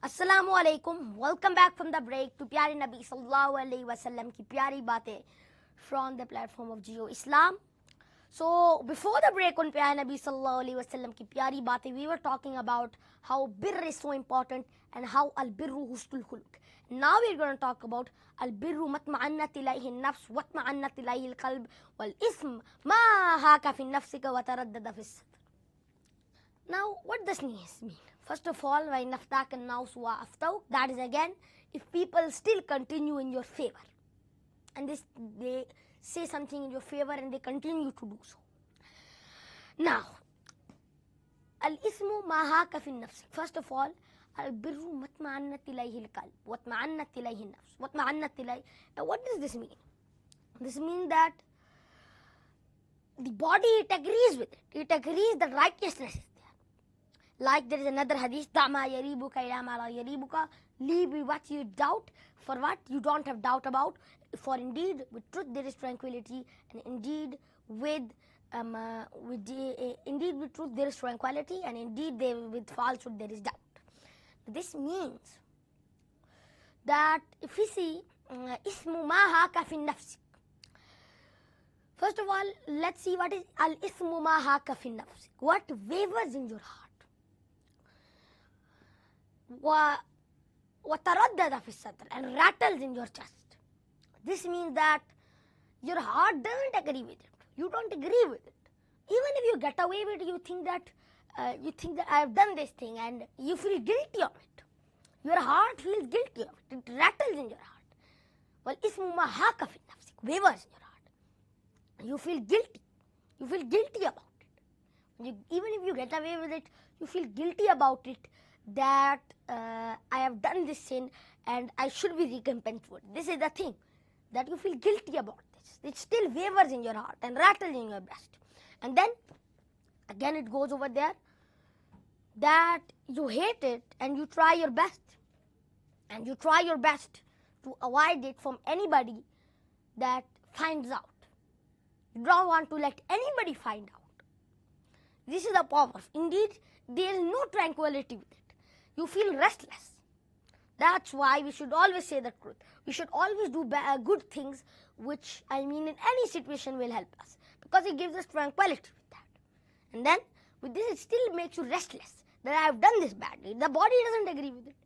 Assalamu alaikum. Welcome back from the break to Payari Nabi sallallahu alaihi wasallam ki Payari Batain from the platform of Geo Islam. So before the break on Payari Nabi sallallahu alaihi wasallam ki Payari Batain, we were talking about how birr is so important and how al birru husnul khuluq. Now we're going to talk about al birru matma'annat ilayhi an-nafs wa matma'annat ilayhi al-qalb wal ism ma haka fi nafsika wa taraddada fi sadr. Now, what does this mean? First of all, why naftak and nauswa aftau? That is again, if people still continue in your favor, and they say something in your favor and they continue to do so. Now, al ismu ma haka fi nafs. First of all, al birru matma'annat ilayhi al-qalb, watma'annat ilayhi an-nafs, watma'annat ilayhi. What does this mean? This means that the body, it agrees with it. It agrees that righteousness is. Like there is another hadith, Da'ma yaribuka ila ma la yaribuka, leave with what you doubt for what you don't have doubt about. For indeed with truth there is tranquility, and indeed with truth there is tranquility, and indeed with falsehood there is doubt. This means that if we see ismu ma haka fi nafsik. First of all, let's see what is al ismu ma haka fi nafsik. What wavers in your heart? وَتَرَدَّدَ فِي الصَّدْرِ, and rattles in your chest. This means that your heart doesn't agree with it. You don't agree with it. Even if you get away with it, you think that I have done this thing, and you feel guilty of it. Your heart feels guilty of it. It rattles in your heart. Well, ismu ma haka fi nafsik, wavers in your heart. You feel guilty. You feel guilty about it. Even if you get away with it, you feel guilty about it, that I have done this sin and I should be recompensed for it. This is the thing, that you feel guilty about this. It still wavers in your heart and rattles in your breast. And then again it goes over there that you hate it and you try your best. And you try your best to avoid it from anybody that finds out. You don't want to let anybody find out. This is the power. Indeed, there is no tranquility with it. You feel restless. That's why we should always say the truth. We should always do good things, which in any situation will help us, because it gives us tranquility with that. And then with this, it still makes you restless, that I have done this badly. The body doesn't agree with it.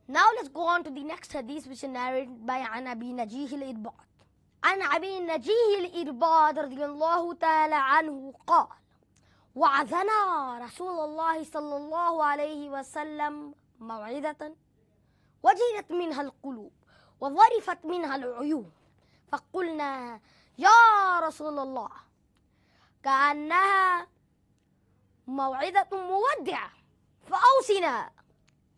Now let's go on to the next hadith, which is narrated by Nabi Najih al-Irbad. عن أبي نجيه الإرباد رضي الله تعالى عنه قال: وعظنا رسول الله صلى الله عليه وسلم موعظة وجلت منها القلوب وظرفت منها العيون، فقلنا يا رسول الله كأنها موعظة مودع فأوصنا.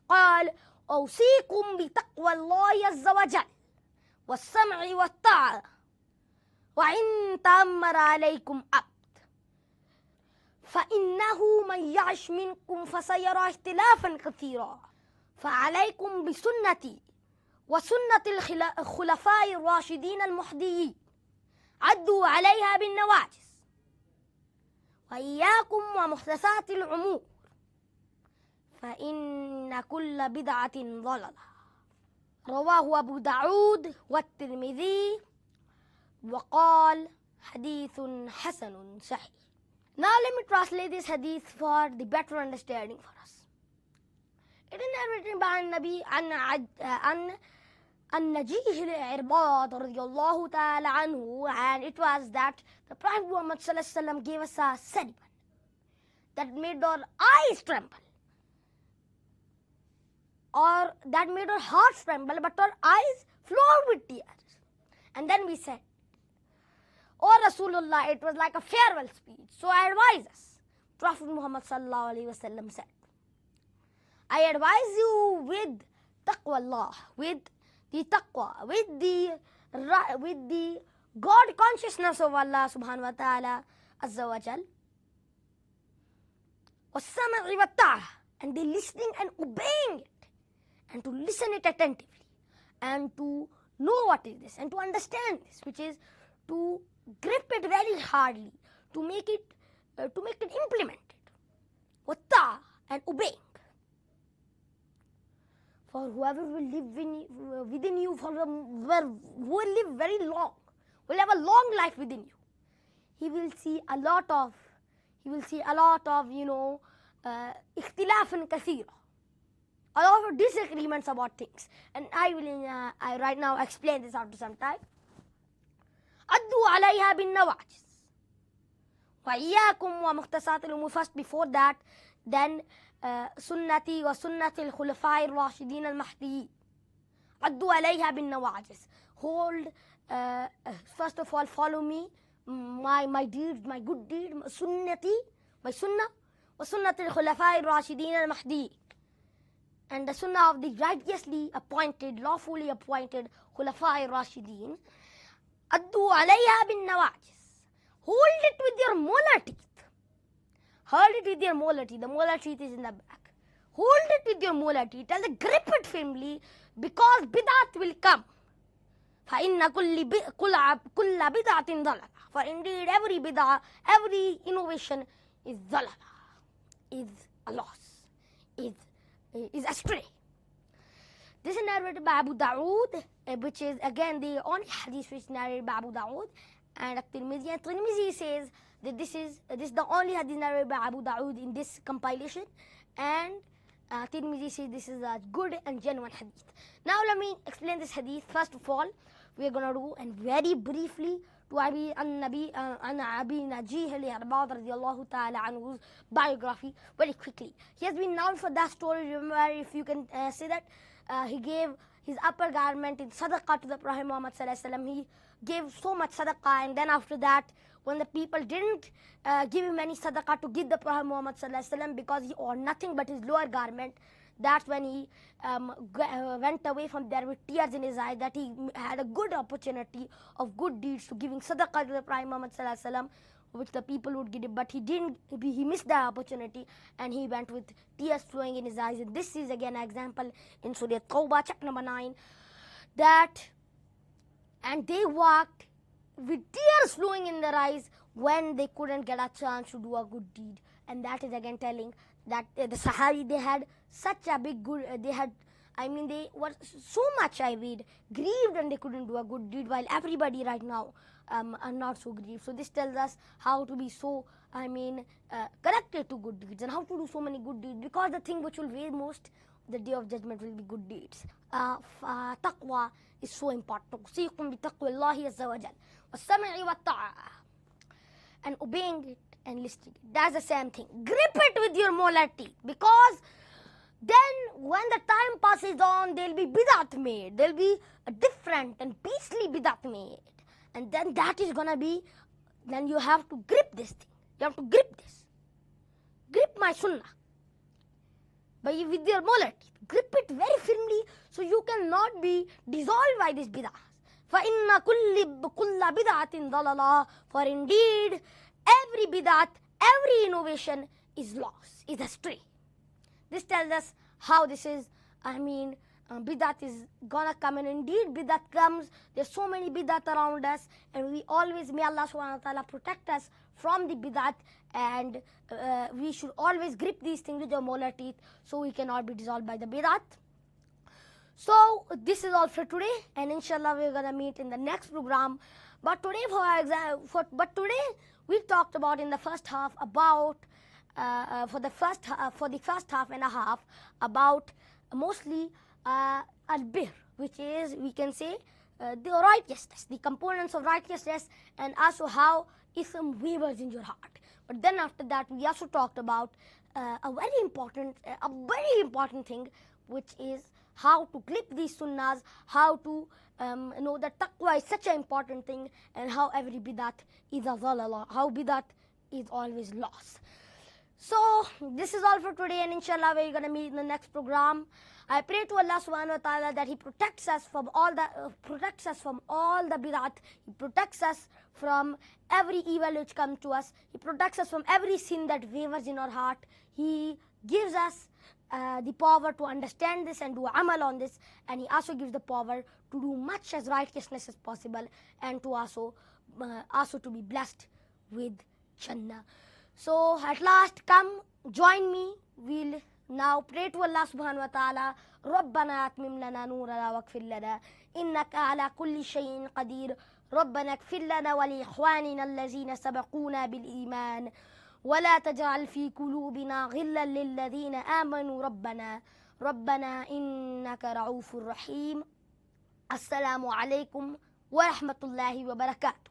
قال: أوصيكم بتقوى الله عز وجل والسمع والطاعة وإن تأمر عليكم عبد، فإنه من يعش منكم فسيرى اختلافا كثيرا، فعليكم بسنتي وسنة الخلفاء الراشدين المهديين، عدوا عليها بالنواجذ، وإياكم ومحدثات الأمور، فإن كل بدعة ضلالة. رواه أبو داود والترمذي وقال حديث حسن صحيح. Now let me translate this hadith for the better understanding for us. It is narrated by Nabi an Najih al-Irbad radiyallahu ta'ala anhu, and it was that the Prophet Muhammad sallallahu alaihi wasallam gave us a sermon that made our eyes tremble, or that made our hearts tremble, but our eyes flowed with tears. And then we said, "O Rasulullah, it was like a farewell speech, so advise us." Prophet Muhammad sallallahu alaihi wasallam said, "I advise you with taqwa Allah, with the taqwa, with the God consciousness of Allah subhanahu wa ta'ala azza wa jal, was-sam'i wat-ta'ah, and the listening and obeying it, and to listen it attentively, and to know what is this, and to understand this, which is to grip it very hardly, to make it implemented, with ta'ah, and obeying." whoever will live within you will live very long, will have a long life within you. He will see a lot of, ikhtilafan kathira, a lot of disagreements about things. And I will right now explain this after some time. Addu alayha bin nawajis. Wa iyyakum wa mukhtasat al-umur. First, before that, then sunnati wa sunnati al-khulafai al-rashidin al-mahdiyyin. Addu alayha bin nawajis. Hold, first of all, follow me, my deeds, my good deed, sunnati, my sunnah, wa sunnati al-khulafai al-rashidin al-mahdiyyin. And the sunnah of the righteously appointed, lawfully appointed khulafai al-rashidin. Addu alayha bin nawajis. Hold it with your molar teeth. Hold it with your molar teeth. The molar teeth is in the back. Hold it with your molar teeth and grip it firmly, because bid'at will come. فَإِنَّ كُلَّ بِدْعَةٍ ضَلَالَةٍ. For indeed every bid'ah, every innovation is dalala, is a loss, is astray. This is narrated by Abu Dawood, which is again the only hadith which is narrated by Abu Dawood. And Tirmidhi, and Tirmidhi says that this is the only hadith narrated by Abu Dawood in this compilation, and Tirmidhi says this is a good and genuine hadith. Now let me explain this hadith. First of all, we are going to do, and very briefly, to Nabi Najih al-Irbad radiyallahu ta'ala anhu's biography very quickly. He has been known for that story. Remember, if you can say that, he gave his upper garment in sadaqah to the Prophet Muhammad sallallahu alaihi wasallam. He gave so much sadaqah, and then after that, when the people didn't give him any sadaqah to give the Prophet Muhammad sallallahu alaihi wasallam, because he owned nothing but his lower garment, that's when he went away from there with tears in his eyes, that he had a good opportunity of good deeds to giving sadaqah to the Prophet Muhammad sallallahu alaihi wasallam, which the people would give it, but he missed that opportunity, and he went with tears flowing in his eyes. And this is again an example in Surah Tawbah, chapter number 9, and they walked with tears flowing in their eyes when they couldn't get a chance to do a good deed. And that is again telling that the Sahabi, they had such a big good, they were so much, grieved, and they couldn't do a good deed, while everybody right now are not so grieved. So this tells us how to be so, connected to good deeds, and how to do so many good deeds, because the thing which will weigh most the day of judgment will be good deeds. Taqwa is so important. Usikum bi taqwallahi azza wa jal, was-sam'i wat-ta'a, and obeying it and listening. That's the same thing. Grip it with your molar teeth, because then when the time passes on, there'll be bid'at made. There'll be a different and beastly bid'at made. And then that is gonna be, then you have to grip this thing. You have to grip this. Grip my sunnah with your molar teeth. Grip it very firmly, so you cannot be dissolved by this bid'ah. فَإِنَّ كُلَّ بِدْعَةٍ ضَلَالَةٍ. For indeed, every bid'at, every innovation is lost, is astray. This tells us how this is, bid'at is gonna come, and indeed bid'at comes. There's so many bid'at around us, and we always, may Allah subhanahu wa ta'ala protect us from the bid'at, and we should always grip these things with your molar teeth, so we cannot be dissolved by the bid'at. So this is all for today, and inshallah we're gonna meet in the next program. But today, today we talked about in the first half about for the first half and a half about mostly al-bir, which is, we can say, the righteousness, the components of righteousness, and also how Islam wavers in your heart. But then after that, we also talked about a very important thing, which is how to clip these sunnahs, how to know that taqwa is such an important thing, and how every bid'at is a zalala, how bid'at is always lost. So this is all for today, and inshallah we're going to meet in the next program. I pray to Allah subhanahu wa ta'ala that He protects us from all the bid'at. He protects us from every evil which comes to us. He protects us from every sin that wavers in our heart. He gives us the power to understand this and do amal on this, and He also gives the power to do much as righteousness as possible, and to also to be blessed with Jannah. So at last, come join me. We'll Now pray to Allah subhanahu wa ta'ala. ربنا أتمم لنا نورنا واغفر لنا إنك على كل شيء قدير. ربنا اغفر لنا ولإخواننا الذين سبقونا بالإيمان ولا تجعل في قلوبنا غلا للذين آمنوا ربنا إنك رؤوف رحيم. السلام عليكم ورحمة الله وبركاته.